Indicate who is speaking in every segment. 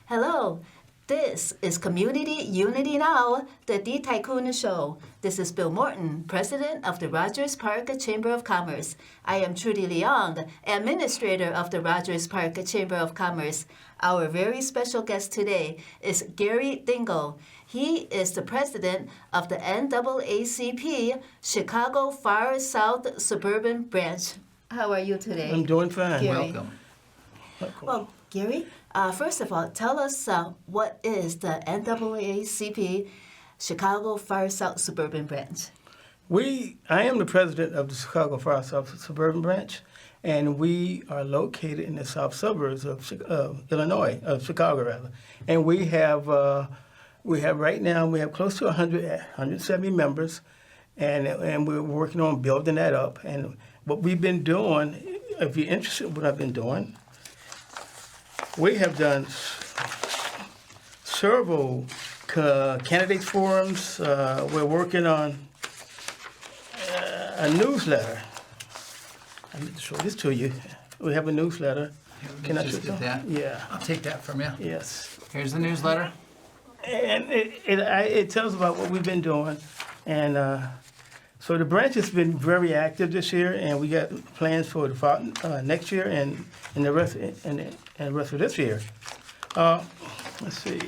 Speaker 1: Hello, this is Community Unity Now, the D Tycoon Show. This is Bill Morton, President of the Rogers Park Chamber of Commerce. I am Trudy Leong, Administrator of the Rogers Park Chamber of Commerce. Our very special guest today is Gary Dingle. He is the President of the NAACP Chicago Far South Suburban Branch. How are you today?
Speaker 2: I'm doing fine.
Speaker 1: Gary?
Speaker 3: Welcome.
Speaker 1: Well, Gary, first of all, tell us what is the NAACP Chicago Far South Suburban Branch?
Speaker 2: I am the president of the Chicago Far South Suburban Branch, and we are located in the south suburbs of Chicago rather. And we have right now close to 170 members, and we're working on building that up. And what we've been doing, if you're interested in what I've been doing, we have done several candidates forums. We're working on a newsletter. I need to show this to you. We have a newsletter.
Speaker 3: Can I just get that?
Speaker 2: Yeah.
Speaker 3: I'll take that from you.
Speaker 2: Yes.
Speaker 3: Here's the newsletter.
Speaker 2: And it tells about what we've been doing. And so the branch has been very active this year, and we got plans for the next year and the rest of this year. Let's see.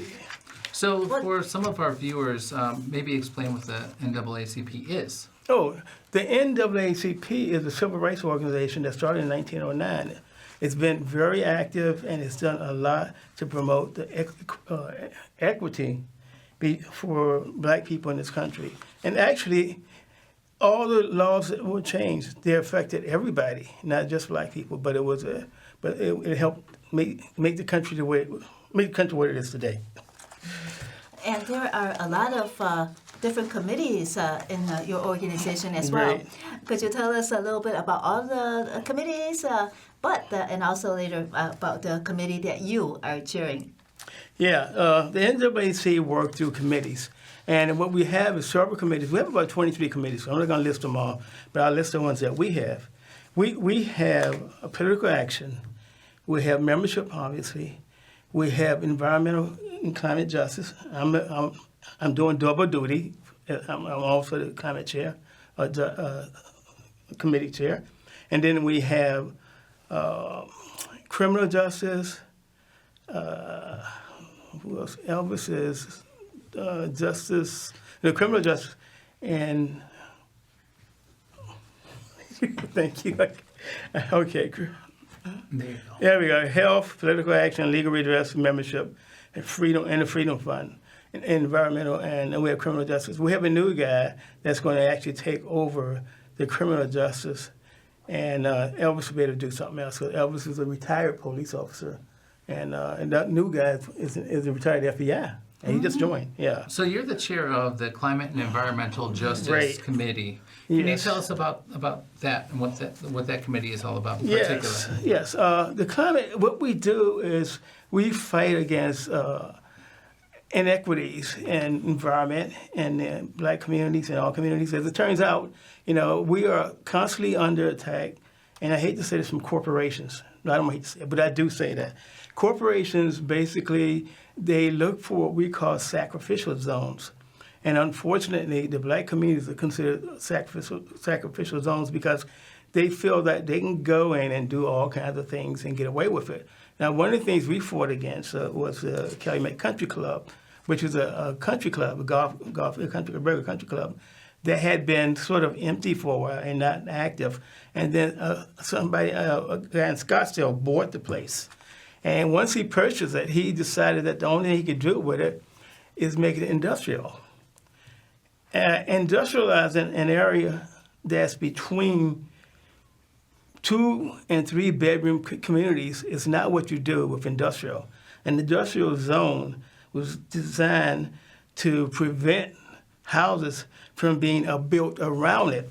Speaker 3: So for some of our viewers, maybe explain what the NAACP is.
Speaker 2: Oh, the NAACP is a civil rights organization that started in 1909. It's been very active, and it's done a lot to promote the equity for black people in this country. And actually, all the laws that were changed, they affected everybody, not just black people. But it helped make the country what it is today.
Speaker 1: And there are a lot of different committees in your organization as well.
Speaker 2: Right.
Speaker 1: Could you tell us a little bit about all the committees, and also later about the committee that you are chairing?
Speaker 2: Yeah, the NAACP work through committees. And what we have is several committees. We have about 23 committees. So I'm not going to list them all, but I'll list the ones that we have. We have a political action. We have membership, obviously. We have environmental and climate justice. I'm doing double duty. I'm also the climate chair, committee chair. And then we have criminal justice. Who else? Elvis is justice, the criminal justice, and thank you. Okay.
Speaker 3: There you go.
Speaker 2: There we go. Health, political action, legal redress, membership, and freedom, and the Freedom Fund, and environmental, and we have criminal justice. We have a new guy that's going to actually take over the criminal justice, and Elvis will be able to do something else. So Elvis is a retired police officer, and that new guy is a retired FBI. And he just joined, yeah.
Speaker 3: So you're the chair of the Climate and Environmental Justice Committee. Can you tell us about that and what that committee is all about in particular?
Speaker 2: Yes. The climate, what we do is we fight against inequities in environment and black communities and all communities. As it turns out, we are constantly under attack, and I hate to say this from corporations. I don't hate to say it, but I do say that. Corporations basically, they look for what we call sacrificial zones. And unfortunately, the black communities are considered sacrificial zones because they feel that they can go in and do all kinds of things and get away with it. Now, one of the things we fought against was the Calumet Country Club, which is a country club, a regular country club, that had been sort of empty for a while and not active. And then a guy in Scottsdale bought the place. And once he purchased it, he decided that the only thing he could do with it is make it industrial. Industrializing an area that's between 2 and 3 bedroom communities is not what you do with industrial. An industrial zone was designed to prevent houses from being built around it.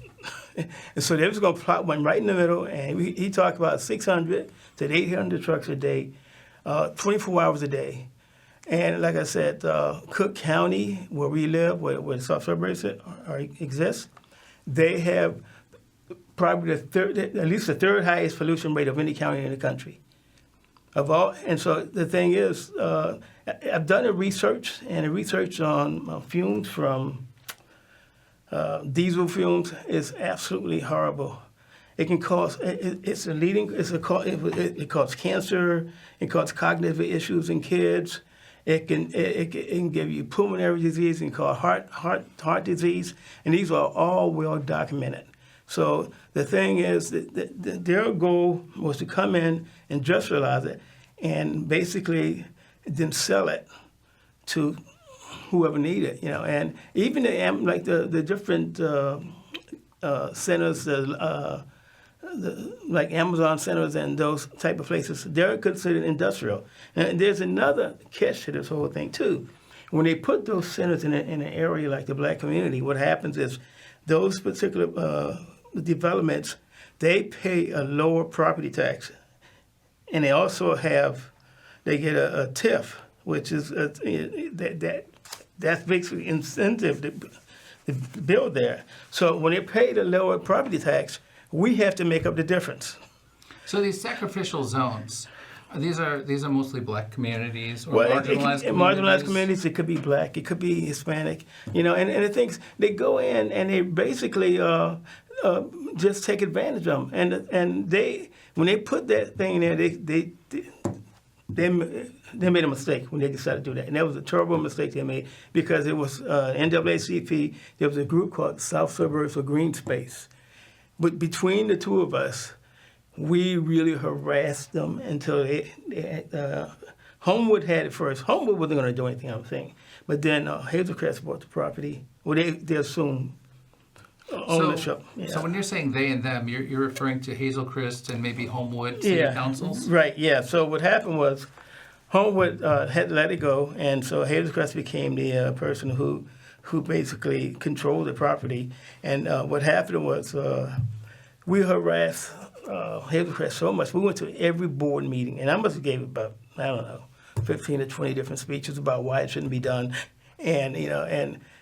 Speaker 2: And so they was going to plot one right in the middle, and he talked about 600 to 800 trucks a day, 24 hours a day. And like I said, Cook County, where we live, where the South Suburbs exist, they have probably at least the third highest pollution rate of any county in the country. of all. And so the thing is, I've done the research, and the research on fumes from diesel fumes is absolutely horrible. It can cause it causes cancer. It causes cognitive issues in kids. It can give you pulmonary disease and cause heart disease, and these are all well documented. So the thing is that their goal was to come in, industrialize it, and basically then sell it to whoever needed it. And even the different centers, like Amazon centers and those type of places, they're considered industrial. And there's another catch to this whole thing too. When they put those centers in an area like the black community, what happens is those particular developments, they pay a lower property tax, and they also they get a TIF, which is that's basically incentive to build there. So when they pay the lower property tax, we have to make up the difference.
Speaker 3: So these sacrificial zones, these are mostly black communities or
Speaker 2: marginalized communities. It could be black, it could be Hispanic, and the things, they go in and they basically just take advantage of them. And when they put that thing there, they made a mistake when they decided to do that. And that was a terrible mistake they made, because it was NAACP. There was a group called South Suburbs for Green Space. But between the two of us, we really harassed them until Homewood had it first. Homewood wasn't going to do anything, I'm saying. But then Hazelcrest bought the property. Well, they assumed ownership.
Speaker 3: So when you're saying they and them, you're referring to Hazelcrest and maybe Homewood city councils?
Speaker 2: Right, yeah. So what happened was Homewood had to let it go, and so Hazelcrest became the person who basically controlled the property. And what happened was we harassed Hazelcrest so much. We went to every board meeting, and I must have gave about, 15 to 20 different speeches about why it shouldn't be done. And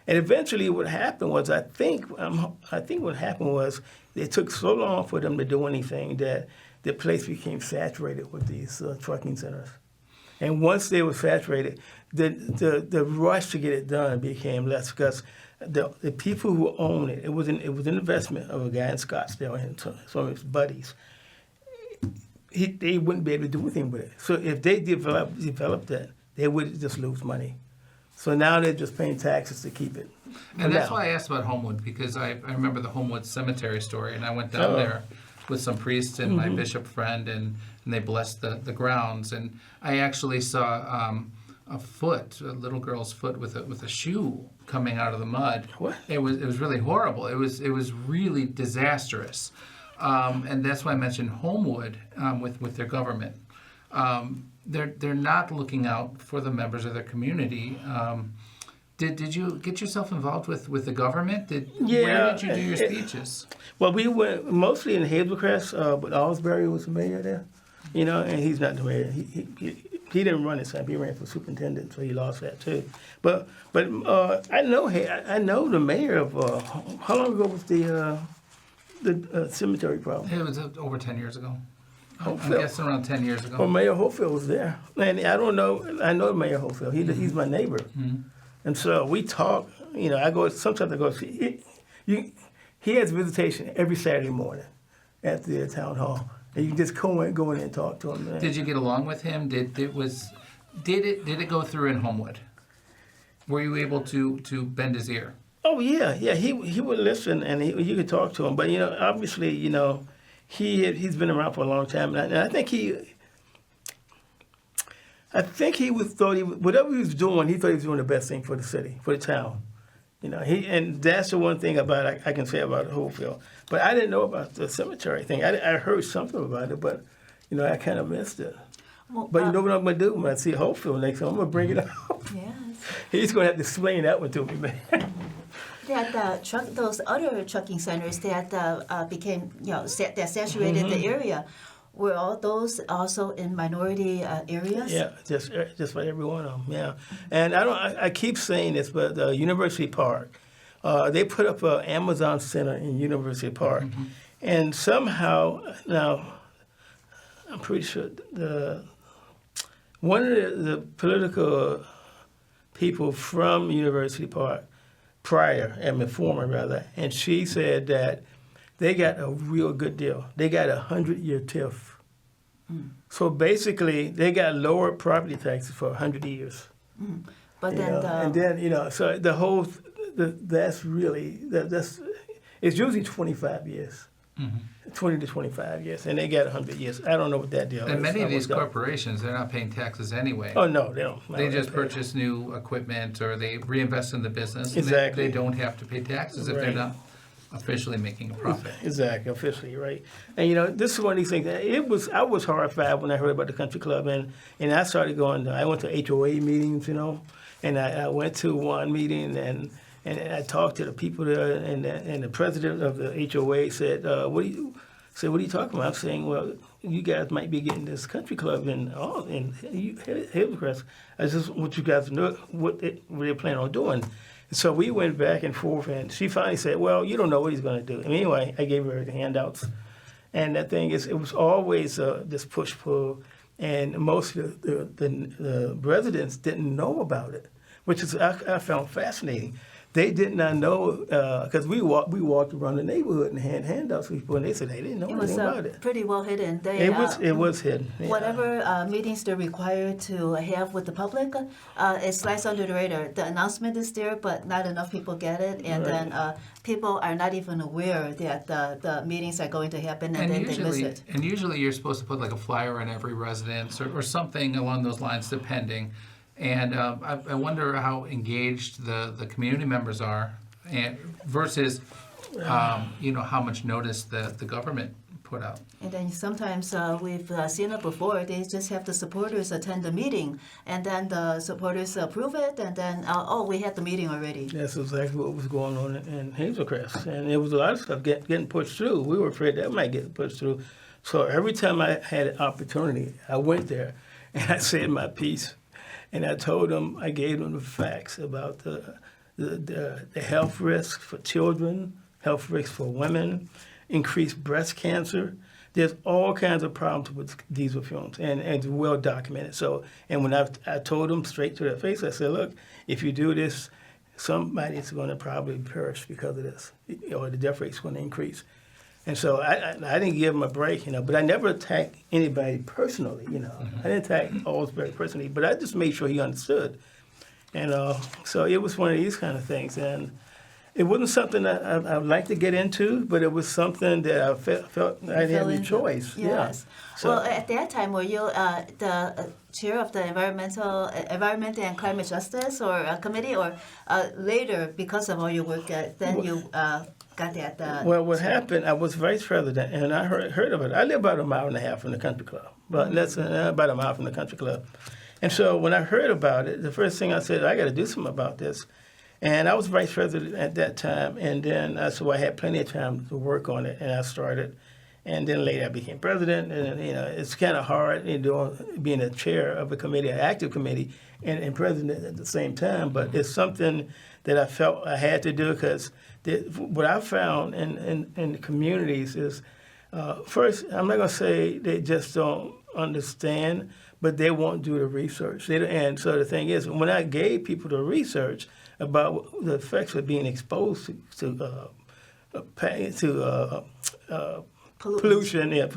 Speaker 2: and eventually what happened was, I think what happened was it took so long for them to do anything that the place became saturated with these trucking centers. And once they were saturated, the rush to get it done became less, because the people who own it was an investment of a guy in Scottsdale and some of his buddies. They wouldn't be able to do anything with it. So if they developed that, they would just lose money. So now they're just paying taxes to keep it.
Speaker 3: And that's why I asked about Homewood, because I remember the Homewood cemetery story, and I went down there with some priests and my bishop friend, and they blessed the grounds. And I actually saw a little girl's foot with a shoe coming out of the mud.
Speaker 2: What?
Speaker 3: It was really horrible. It was really disastrous. And that's why I mentioned Homewood with their government. They're not looking out for the members of their community. Did you get yourself involved with the government? Where did you do your speeches?
Speaker 2: Well, we went mostly in Hazelcrest, but Alsbury was the mayor there, and he's not the mayor. He didn't run it, so he ran for superintendent, so he lost that too. But I know the mayor of how long ago was the cemetery problem?
Speaker 3: It was over 10 years ago. I'm
Speaker 2: Hopefield.
Speaker 3: guessing around 10 years ago.
Speaker 2: Well, Mayor Hopefield was there, and I don't know. I know Mayor Hopefield. He's my neighbor, and so we talk. Sometimes I go see. He has visitation every Saturday morning at the town hall, and you just go in and talk to him. Man.
Speaker 3: Did you get along with him? Did it go through in Homewood? Were you able to bend his ear?
Speaker 2: Oh yeah. He would listen, and you could talk to him. But obviously, he's been around for a long time, and I think whatever he was doing, he thought he was doing the best thing for the city, for the town. And that's the one thing I can say about Hopefield. But I didn't know about the cemetery thing. I heard something about it, but I kind of missed it.
Speaker 1: Well,
Speaker 2: but you know what I'm going to do when I see Hopefield next time? I'm going to bring it up.
Speaker 1: Yes.
Speaker 2: He's going to have to explain that one to me, man.
Speaker 1: Those other trucking centers that became, that saturated the area, were all those also in minority areas?
Speaker 2: Yeah, just about every one of them. Yeah, and I keep saying this, but University Park, they put up an Amazon Center in University Park, and somehow now I'm pretty sure one of the political people from University Park, former rather, and she said that they got a real good deal. They got a 100-year TIF. So basically, they got lower property taxes for 100 years.
Speaker 1: But then
Speaker 2: And then, so the whole, that's really, that's it's usually 25 years. 20 to 25 years, and they got 100 years. I don't know what that deal is.
Speaker 3: And many of these corporations, they're not paying taxes anyway.
Speaker 2: Oh, no, they don't.
Speaker 3: They just purchase new equipment or they reinvest in the business. And
Speaker 2: Exactly.
Speaker 3: They don't have to pay taxes if they're
Speaker 2: Right.
Speaker 3: not officially making a profit.
Speaker 2: Exactly, officially, right. And this is one of these things. I was horrified when I heard about the country club, and I started going. I went to HOA meetings, and I went to one meeting and I talked to the people there, and the president of the HOA said, "What are you talking about?" I'm saying, "Well, you guys might be getting this country club in Hillcrest. I just want you guys to know what they're planning on doing." So we went back and forth, and she finally said, "Well, you don't know what he's going to do." And anyway, I gave her the handouts, and the thing is, it was always this push-pull, and most of the residents didn't know about it, which is I found fascinating. They did not know, because we walked around the neighborhood and had handouts to people, and they said they didn't know anything about it.
Speaker 1: pretty well hidden.
Speaker 2: It was hidden. Yeah.
Speaker 1: Whatever meetings they're required to have with the public, it slides under the radar. The announcement is there, but not enough people get it, and then people are not even aware that the meetings are going to happen, and then they miss it.
Speaker 3: And usually you're supposed to put like a flyer in every residence or something along those lines, depending. And I wonder how engaged the community members are, and versus how much notice the government put out.
Speaker 1: And then sometimes we've seen it before. They just have the supporters attend the meeting, and then the supporters approve it, and then we had the meeting already.
Speaker 2: That's exactly what was going on in Hazelcrest, and there was a lot of stuff getting pushed through. We were afraid that might get pushed through. So every time I had an opportunity, I went there and I said my piece. And I gave them the facts about the health risks for children, health risks for women, increased breast cancer. There's all kinds of problems with diesel fumes, and it's well documented. So, and when I told them straight to their face, I said, look, if you do this, somebody's going to probably perish because of this, or the death rate's going to increase. And so I didn't give him a break, but I never attacked anybody personally, I didn't attack Allsbury personally, but I just made sure he understood. And so it was one of these kind of things. And it wasn't something that I'd like to get into, but it was something that I felt I didn't have any choice.
Speaker 1: Yes.
Speaker 2: Yeah. So,
Speaker 1: well, at that time, were you the chair of the Environment and Climate Justice committee, or later, because of all your work, then you got that?
Speaker 2: Well, what happened, I was vice president, and I heard of it. I live about a mile and a half from the country club, but that's about a mile from the country club. And so when I heard about it, the first thing I said, I got to do something about this. And I was vice president at that time, and then so I had plenty of time to work on it, and I started. And then later I became president, and it's kind of hard being a chair of a committee, an active committee, and president at the same time. But it's something that I felt I had to do, because what I found in the communities is, first, I'm not going to say they just don't understand, but they won't do the research. And so the thing is, when I gave people the research about the effects of being exposed to pollution. The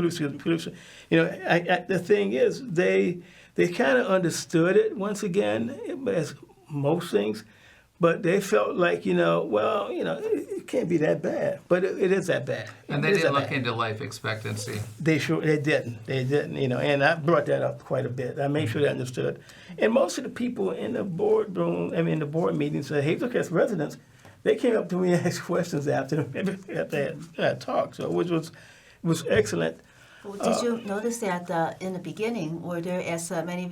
Speaker 2: thing is, they kind of understood it once again, as most things, but they felt like, it can't be that bad, but it is that bad.
Speaker 3: And they didn't look into life expectancy. They
Speaker 2: didn't, and I brought that up quite a bit. I made sure they understood. And most of the people in the boardroom, the board meetings, Hazelcrest residents, they came up to me and asked questions after that talk, so which was excellent.
Speaker 1: Did you notice that in the beginning, were there as many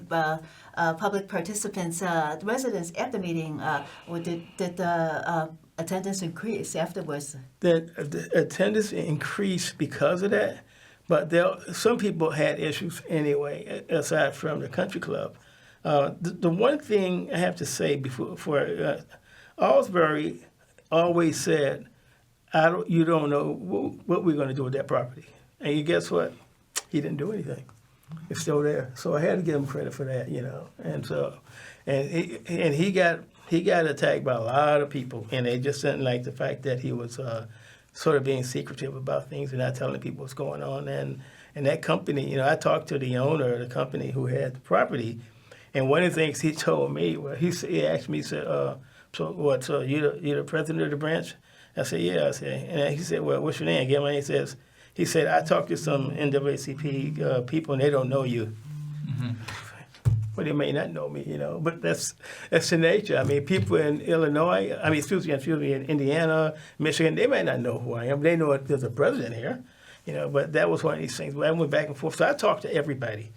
Speaker 1: public participants, residents at the meeting, or did the attendance increase afterwards?
Speaker 2: The attendance increased because of that, but some people had issues anyway, aside from the country club. The one thing I have to say before Allsbury always said, you don't know what we're going to do with that property. And you guess what? He didn't do anything. It's still there. So I had to give him credit for that, And so, and he got attacked by a lot of people, and they just didn't like the fact that he was sort of being secretive about things and not telling people what's going on. And that company, I talked to the owner of the company who had the property, and one of the things he told me, well, he asked me, he said, so what? So you're the president of the branch? I said, yeah. I said, and he said, well, what's your name? Again, my name he said, I talked to some NAACP people and they don't know you.
Speaker 3: Mm-hmm.
Speaker 2: Well, they may not know me, but that's the nature. I mean, people in Illinois, excuse me, in Indiana, Michigan, they might not know who I am. They know there's a president here, but that was one of these things. I went back and forth. So I talked to everybody.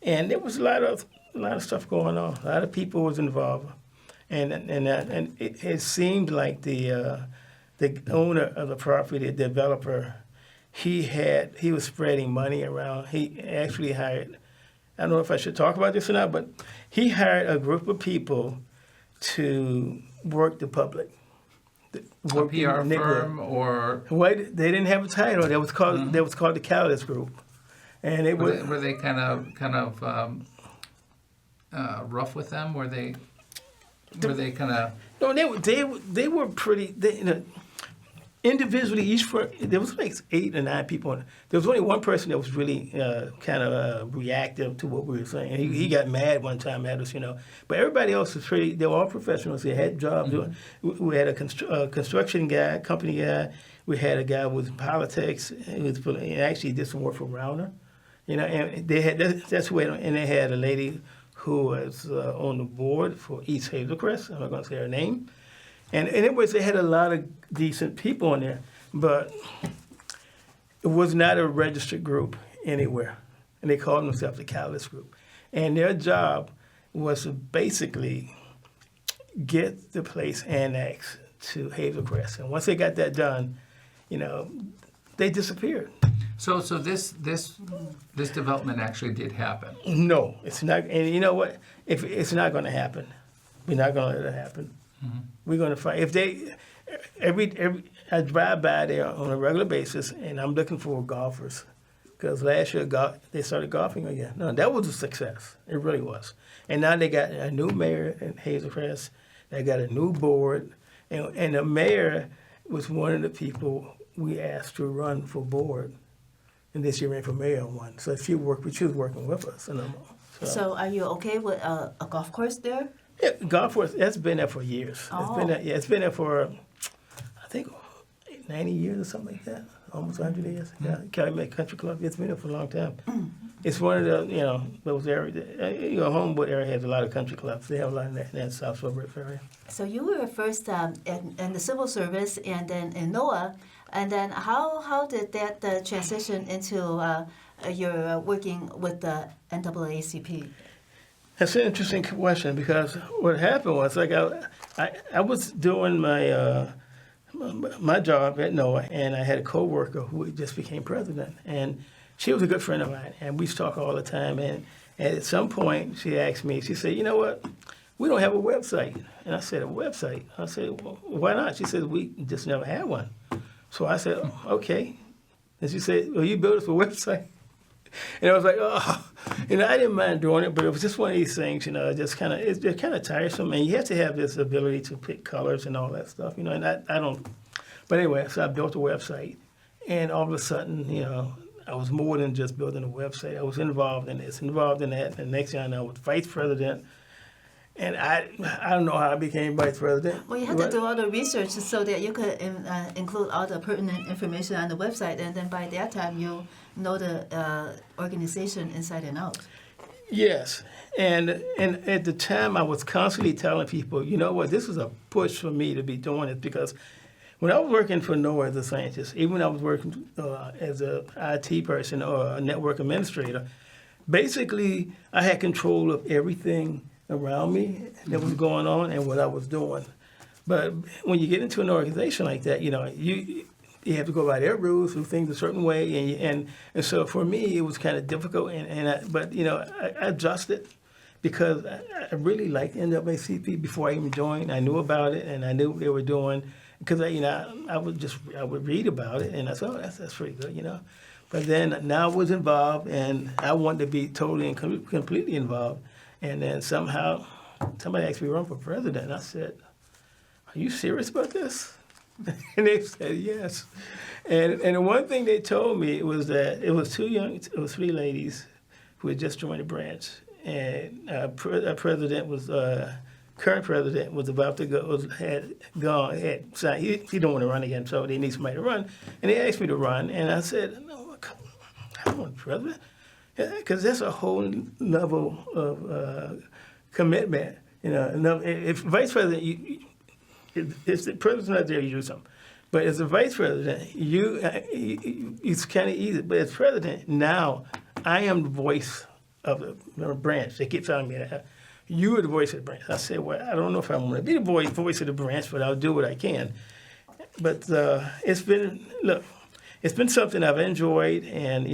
Speaker 2: And there was a lot of stuff going on. A lot of people was involved. And it seemed like the owner of the property, the developer, he was spreading money around. He actually hired, I don't know if I should talk about this or not, but he hired a group of people to work the public.
Speaker 3: A PR firm or?
Speaker 2: Well, they didn't have a title. That was called the Calumet Group. And it
Speaker 3: were they kind of rough with them? Were they kind of?
Speaker 2: No, they were pretty. Individually, there was like 8 or 9 people. There was only one person that was really kind of reactive to what we were saying. And he got mad one time at us, But everybody else was pretty. They were all professionals. They had jobs. Mm-hmm. We had a construction guy, company guy. We had a guy who was in politics. He actually did some work for Rauner, And they had that's where. And they had a lady who was on the board for East Hazelcrest. I'm not going to say her name. And anyways, they had a lot of decent people in there, but it was not a registered group anywhere. And they called themselves the Calumet Group. And their job was to basically get the place annexed to Hazelcrest. And once they got that done, they disappeared.
Speaker 3: So this development actually did happen?
Speaker 2: No, it's not. And you know what? If it's not going to happen, we're not going to let it happen. Mm-hmm. We're going to fight. If they, I drive by there on a regular basis, and I'm looking for golfers, because last year they started golfing again. No, that was a success. It really was. And now they got a new mayor in Hazelcrest. They got a new board, and the mayor was one of the people we asked to run for board, and this year ran for mayor on one. So she was working with us.
Speaker 1: So are you okay with a golf course there?
Speaker 2: Yeah, golf course, that's been there for years.
Speaker 1: Oh.
Speaker 2: It's been there for, I think, 90 years or something like that, almost 100 years. Mm-hmm. Yeah, Calumet Country Club, it's been there for a long time. Mm-hmm. It's one of the, those areas, Homewood area has a lot of country clubs. They have a lot in that South Suburban area.
Speaker 1: So you were first in the civil service and then in NOAA, and then how did that transition into your working with the NAACP?
Speaker 2: That's an interesting question, because what happened was, like, I was doing my my job at NOAA, and I had a coworker who just became president, and she was a good friend of mine, and we talk all the time. And at some point, she asked me, she said, "You know what? We don't have a website." And I said, "A website?" I said, "Well, why not?" She said, "We just never had one." So I said, "Oh, okay." And she said, "Well, you build us a website." And I was like, oh, I didn't mind doing it, but it was just one of these things, it's kind of tiresome, and you have to have this ability to pick colors and all that stuff, and I don't. But anyway, so I built a website, and all of a sudden, I was more than just building a website. I was involved in this, involved in that, and next thing I know, I was vice president. And I don't know how I became vice president.
Speaker 1: Well, you had to do all the research so that you could include all the pertinent information on the website, and then by that time you know the organization inside and out.
Speaker 2: Yes, and at the time I was constantly telling people, you know what, this is a push for me to be doing it, because when I was working for NOAA as a scientist, even when I was working as a IT person or a network administrator, basically I had control of everything around me that was going on and what I was doing. But when you get into an organization like that, you have to go by their rules, do things a certain way, and so for me it was kind of difficult. But I adjusted, because I really liked NAACP before I even joined. I knew about it, and I knew what they were doing, because I would read about it, and I thought, oh, that's pretty good, But then now I was involved, and I wanted to be totally and completely involved. And then somehow somebody asked me to run for president. And I said, "Are you serious about this?" And they said yes. And the one thing they told me was that it was three ladies who had just joined the branch, and current president was about to go, had signed. He don't want to run again, so they need somebody to run. And they asked me to run, and I said, "No, I don't want president," because that's a whole level of commitment. If vice president, if the president's not there, you do something. But as a vice president, it's kind of easy. But as president, now I am the voice of the branch. They keep telling me that. You are the voice of the branch. I said, well, I don't know if I want to be the voice of the branch, but I'll do what I can. But it's been something I've enjoyed, and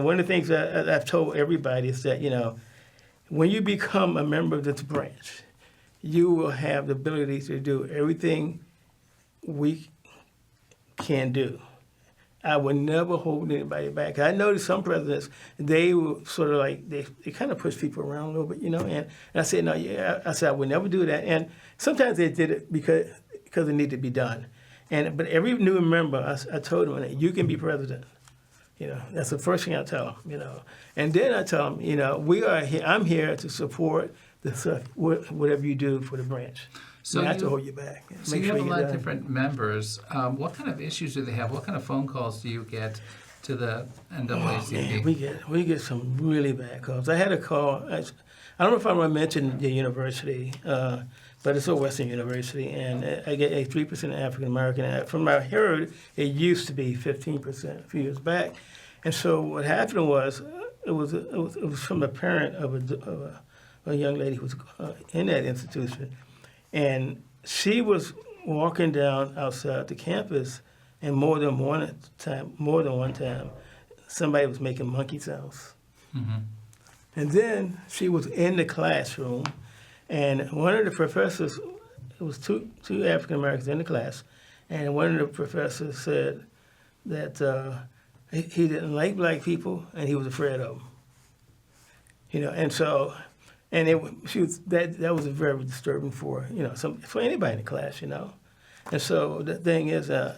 Speaker 2: one of the things that I've told everybody is that, when you become a member of this branch, you will have the ability to do everything we can do. I would never hold anybody back. I noticed some presidents, they were sort of like, they kind of push people around a little bit, and I said, no, I would never do that. And sometimes they did it because it needed to be done. But every new member, I told them, you can be president. That's the first thing I tell them, And then I tell them, we are here, I'm here to support whatever you do for the branch. So not to hold you back.
Speaker 3: So you have a lot of different members. What kind of issues do they have? What kind of phone calls do you get to the NAACP?
Speaker 2: We get some really bad calls. I had a call. I don't know if I want to mention the university, but it's a Western university, and I get a 3% African American. From what I heard, it used to be 15% a few years back. And so what happened was, it was from a parent of a young lady who was in that institution. And she was walking down outside the campus, and more than one time, somebody was making monkey sounds. Mm-hmm. And then she was in the classroom, and one of the professors, it was two African Americans in the class, and one of the professors said that he didn't like black people, and he was afraid of them. And so. And that was very disturbing for anybody in the class, And so the thing is, her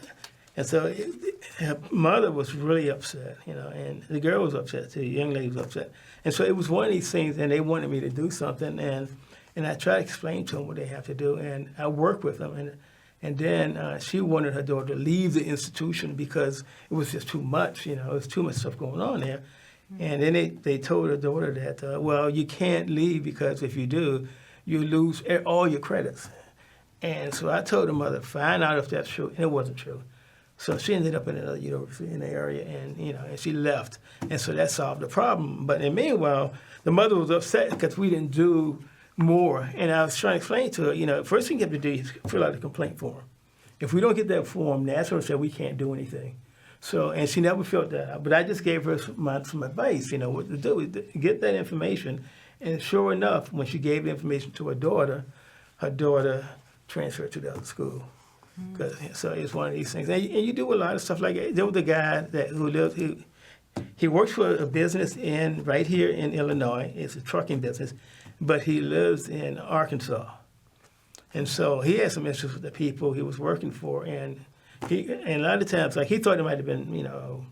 Speaker 2: mother was really upset, and the girl was upset too. The young lady was upset, and so it was one of these things. And they wanted me to do something, and I tried to explain to them what they have to do, and I worked with them, and then she wanted her daughter to leave the institution because it was just too much, it was too much stuff going on there. And then they told her daughter that, well, you can't leave because if you do, you lose all your credits. And so I told the mother, find out if that's true. And it wasn't true. So she ended up in another university in the area, and and she left. And so that solved the problem. But in the meanwhile, the mother was upset because we didn't do more. And I was trying to explain to her, first thing you have to do is fill out a complaint form. If we don't get that form, that's when she said we can't do anything. So, and she never felt that out. But I just gave her some advice, what to do, get that information. And sure enough, when she gave the information to her daughter transferred to the other school. So it's one of these things. And you do a lot of stuff like that. There was a guy he works for a business right here in Illinois. It's a trucking business, but he lives in Arkansas. And so he had some issues with the people he was working for, and a lot of times, he thought it might have been,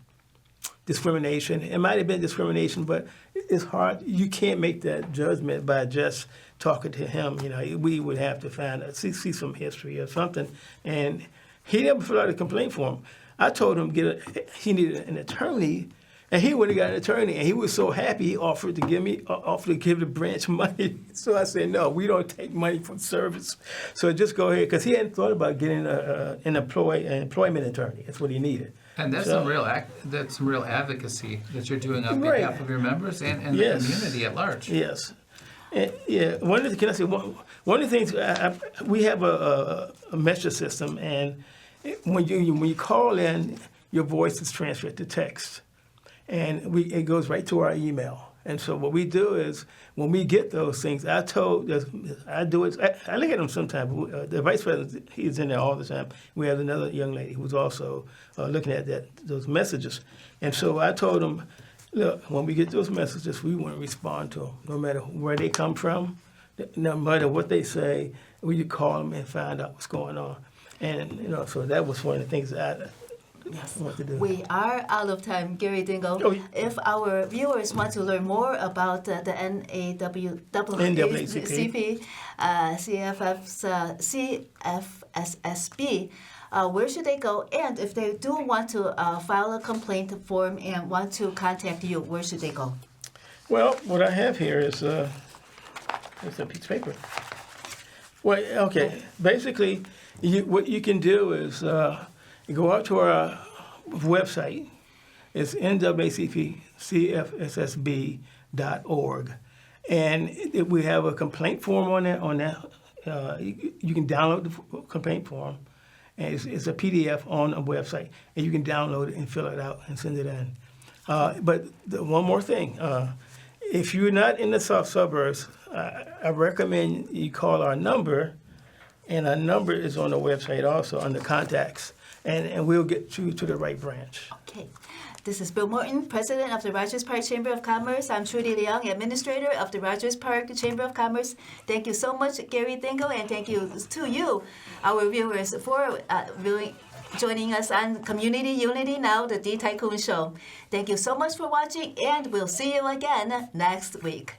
Speaker 2: discrimination. It might have been discrimination, but it's hard. You can't make that judgment by just talking to him. We would have to see some history or something. And he never filled out a complaint form. I told him he needed an attorney, and he went and got an attorney. And he was so happy he offered to give the branch money. So I said, no, we don't take money for service. So just go ahead, because he hadn't thought about getting an employment attorney. That's what he needed.
Speaker 3: And that's some real advocacy that you're doing on behalf of your members and the community at large.
Speaker 2: Yes. And, one of the things we have a message system, and when you call in, your voice is transferred to text. And it goes right to our email. And so what we do is, when we get those things, I look at them sometimes. The vice president, he's in there all the time. We have another young lady who's also looking at those messages. And so I told them, look, when we get those messages, we want to respond to them, no matter where they come from, no matter what they say. We call them and find out what's going on. And so that was one of the things that I want to do.
Speaker 1: We are out of time, Gary Dingle.
Speaker 2: Oh, yeah.
Speaker 1: If our viewers want to learn more about the NAACP CFSSB, where should they go? And if they do want to file a complaint form and want to contact you, where should they go?
Speaker 2: Well, what I have here is it's a piece of paper. Well, okay. Basically, what you can do is go out to our website. It's NAACP CFSSB.org, and we have a complaint form on there. You can download the complaint form, and it's a PDF on a website, and you can download it and fill it out and send it in. But one more thing. If you're not in the south suburbs, I recommend you call our number, and our number is on the website also under contacts, and we'll get you to the right branch.
Speaker 1: Okay. This is Bill Morton, President of the Rogers Park Chamber of Commerce. I'm Trudy Leong, Administrator of the Rogers Park Chamber of Commerce. Thank you so much, Gary Dingle, and thank you to you, our viewers, for joining us on Community Unity Now, the D Tycoon Show. Thank you so much for watching, and we'll see you again next week.